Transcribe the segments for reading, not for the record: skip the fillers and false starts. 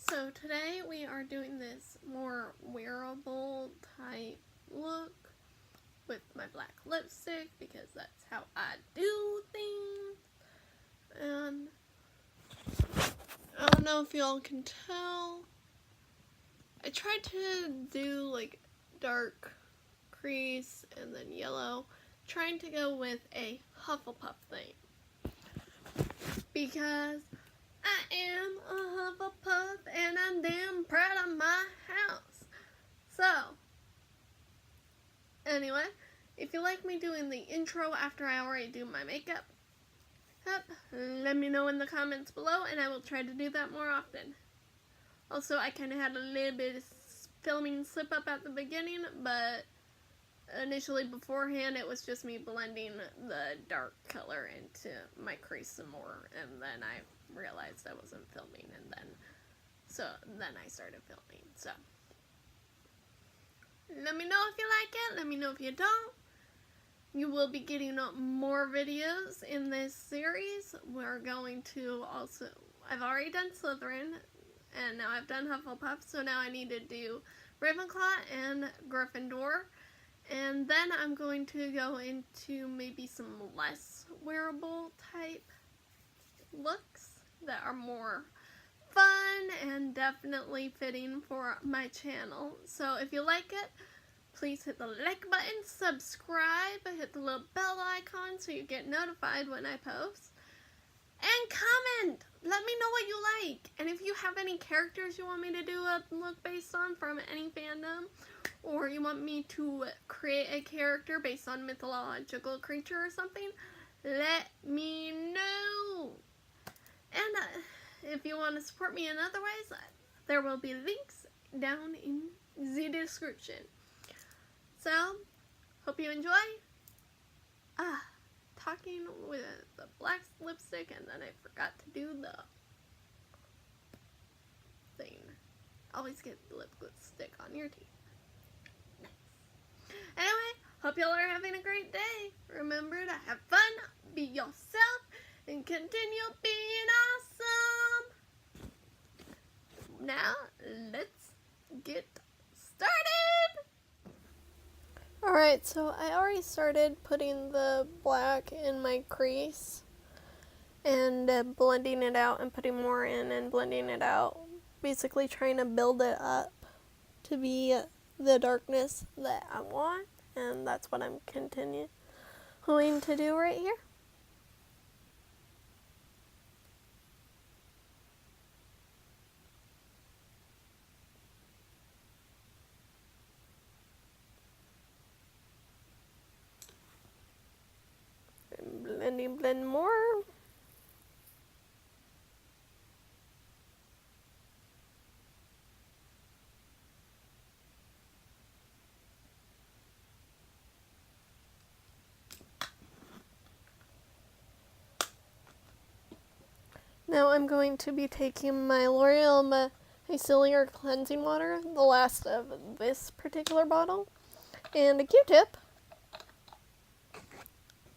So today we are doing this more wearable type look with my black lipstick because that's how I do things. And I don't know if y'all can tell, I tried to do like dark crease and then yellow, trying to go with a Hufflepuff theme because I am a Hufflepuff and I'm damn proud of my house. So, anyway, if you like me doing the intro after I already do my makeup, let me know in the comments below and I will try to do that more often. Also, I kind of had a little bit of filming slip up at the beginning, but initially beforehand it was just me blending the dark color into my crease some more, and then I realized I wasn't filming, and then I started filming. So let me know if you like it, let me know if you don't. You will be getting more videos in this series. We're going to also, I've already done Slytherin, and now I've done Hufflepuff, so now I need to do Ravenclaw and Gryffindor. And then I'm going to go into maybe some less wearable type looks that are more fun and definitely fitting for my channel. So if you like it, please hit the like button, subscribe, hit the little bell icon so you get notified when I post. And comment! Let me know what you like. And if you have any characters you want me to do a look based on from any fandom, or you want me to create a character based on mythological creature or something, let me know. And if you want to support me in other ways, there will be links down in the description. So, hope you enjoy. Talking with the black lipstick, and then I forgot to do the thing. Always get the lipstick on your teeth. Nice. Anyway, hope y'all are having a great day. Remember to have fun, be yourself, and continue being awesome. Now, let's get started. Alright, so I already started putting the black in my crease and blending it out and putting more in and blending it out. Basically trying to build it up to be the darkness that I want, and that's what I'm continuing to do right here. Blend more. Now I'm going to be taking my L'Oreal Micellar Cleansing Water, the last of this particular bottle, and a Q-tip,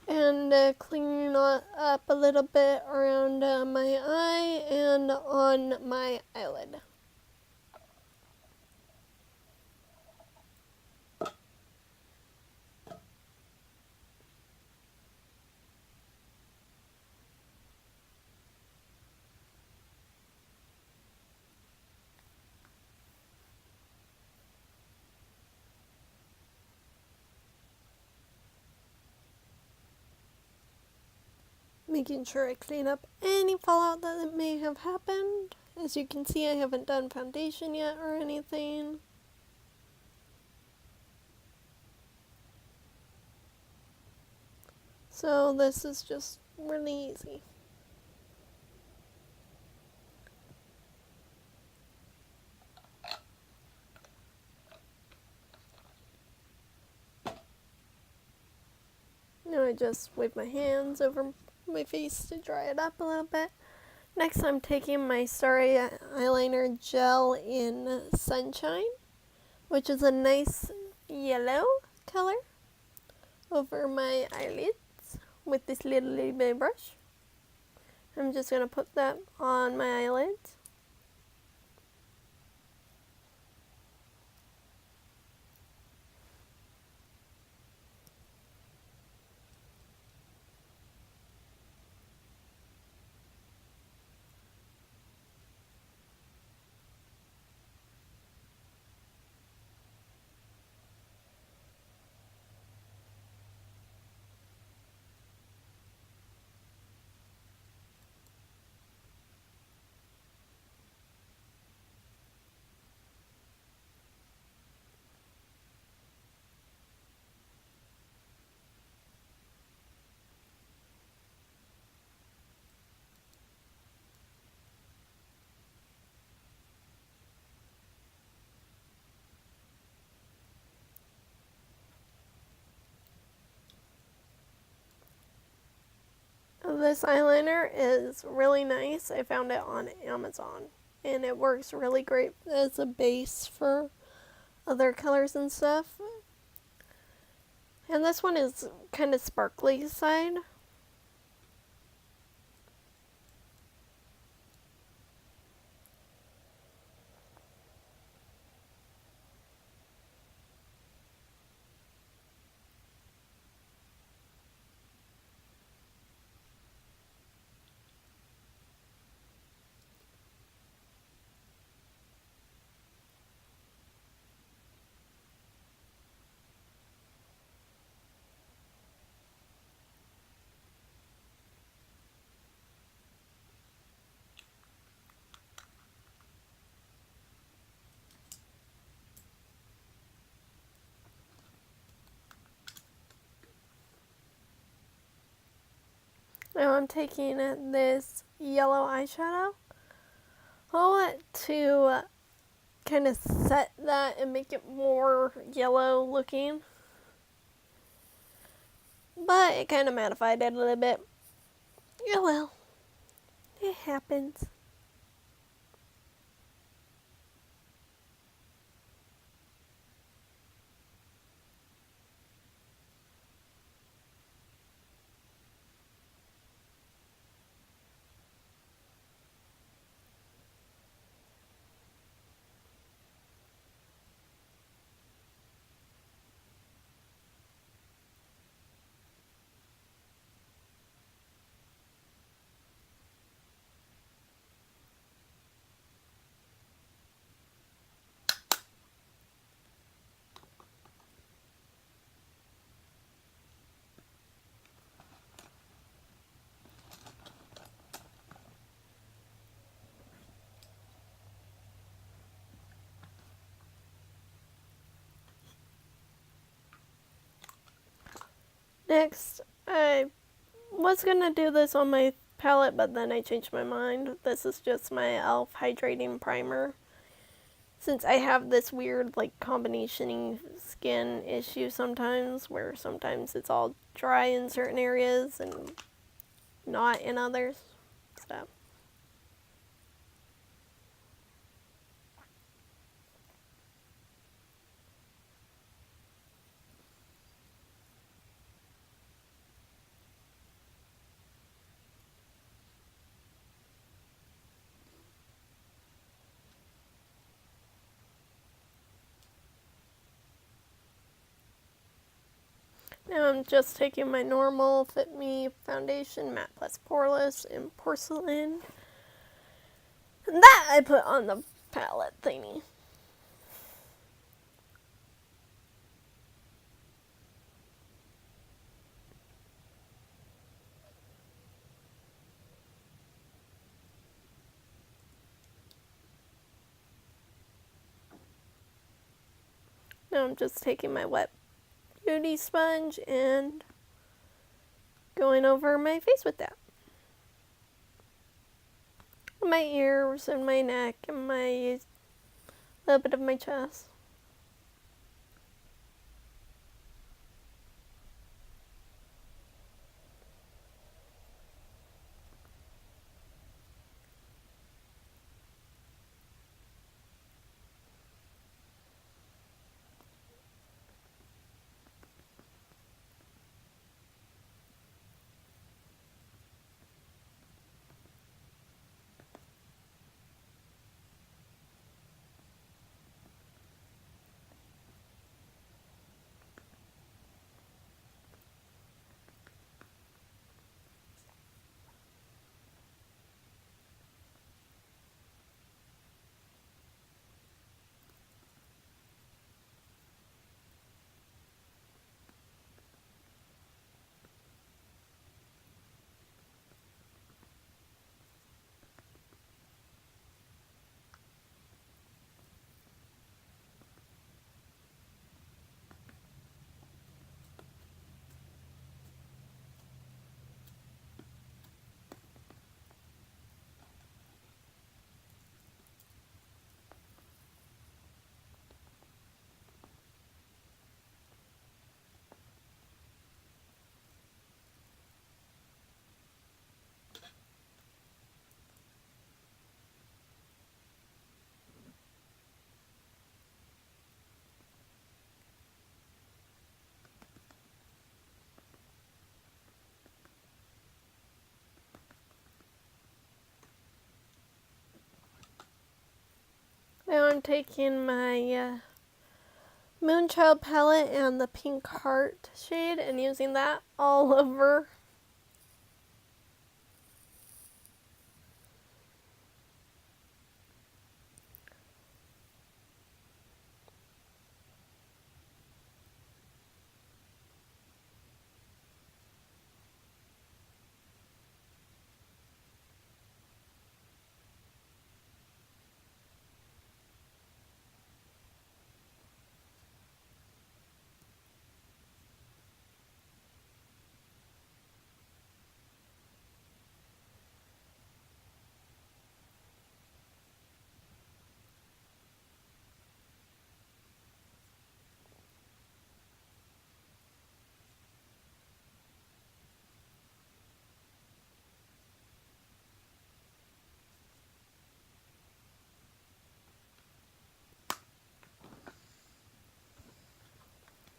and cleaning up a little bit around my eye and on my eyelid. Making sure I clean up any fallout that may have happened. As you can see, I haven't done foundation yet or anything. So this is just really easy. Now I just wave my hands over my face to dry it up a little bit. Next, I'm taking my Starry eyeliner gel in Sunshine, which is a nice yellow color, over my eyelids with this little bitty brush. I'm just going to put that on my eyelids. This eyeliner is really nice. I found it on Amazon, and it works really great as a base for other colors and stuff. And this one is kind of sparkly side. Now I'm taking this yellow eyeshadow. I want to kind of set that and make it more yellow looking. But it kind of mattified it a little bit. Yeah, well, it happens. Next, I was going to do this on my palette, but then I changed my mind. This is just my e.l.f. hydrating primer. Since I have this weird like combination skin issue sometimes, where sometimes it's all dry in certain areas and not in others. So now I'm just taking my normal Fit Me foundation, matte plus poreless in porcelain. And that I put on the palette thingy. Now I'm just taking my wet beauty sponge and going over my face with that. My ears and my neck and my little bit of my chest. I'm taking my Moonchild palette and the Pink Heart shade and using that all over.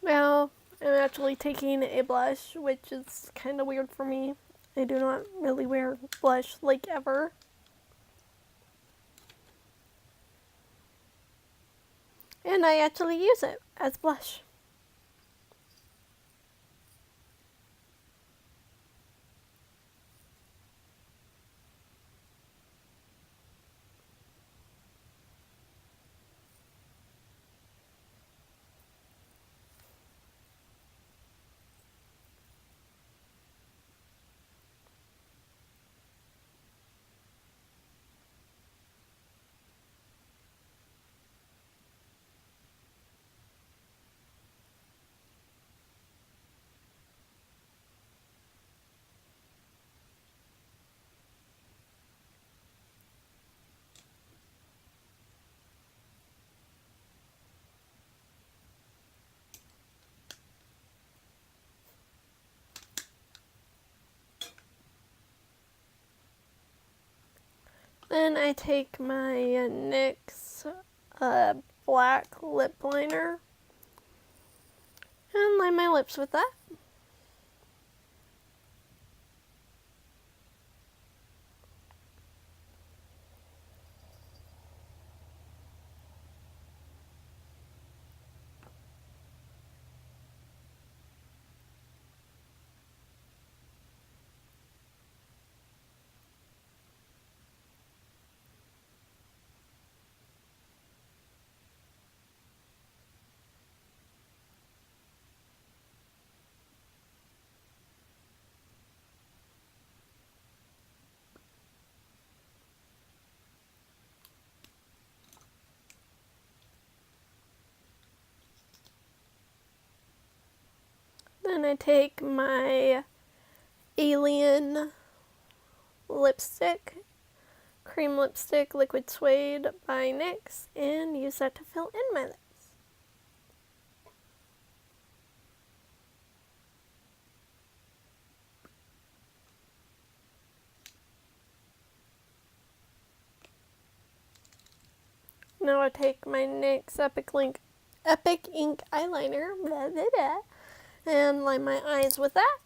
Now I'm actually taking a blush, which is kind of weird for me. I do not really wear blush like ever. And I actually use it as blush. Then I take my NYX black lip liner and line my lips with that. Then I take my Alien lipstick, cream lipstick, liquid suede by NYX, and use that to fill in my lips. Now I take my NYX Epic Ink eyeliner, blah, blah, blah, and line my eyes with that.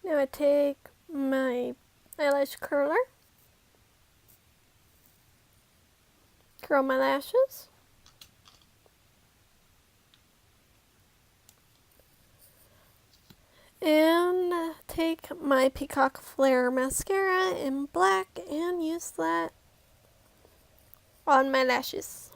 Now I take my eyelash curler, curl my lashes, and take my Peacock Flare mascara in black and use that on my lashes.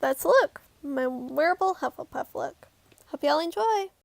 that's the look. My wearable Hufflepuff look. Hope y'all enjoy.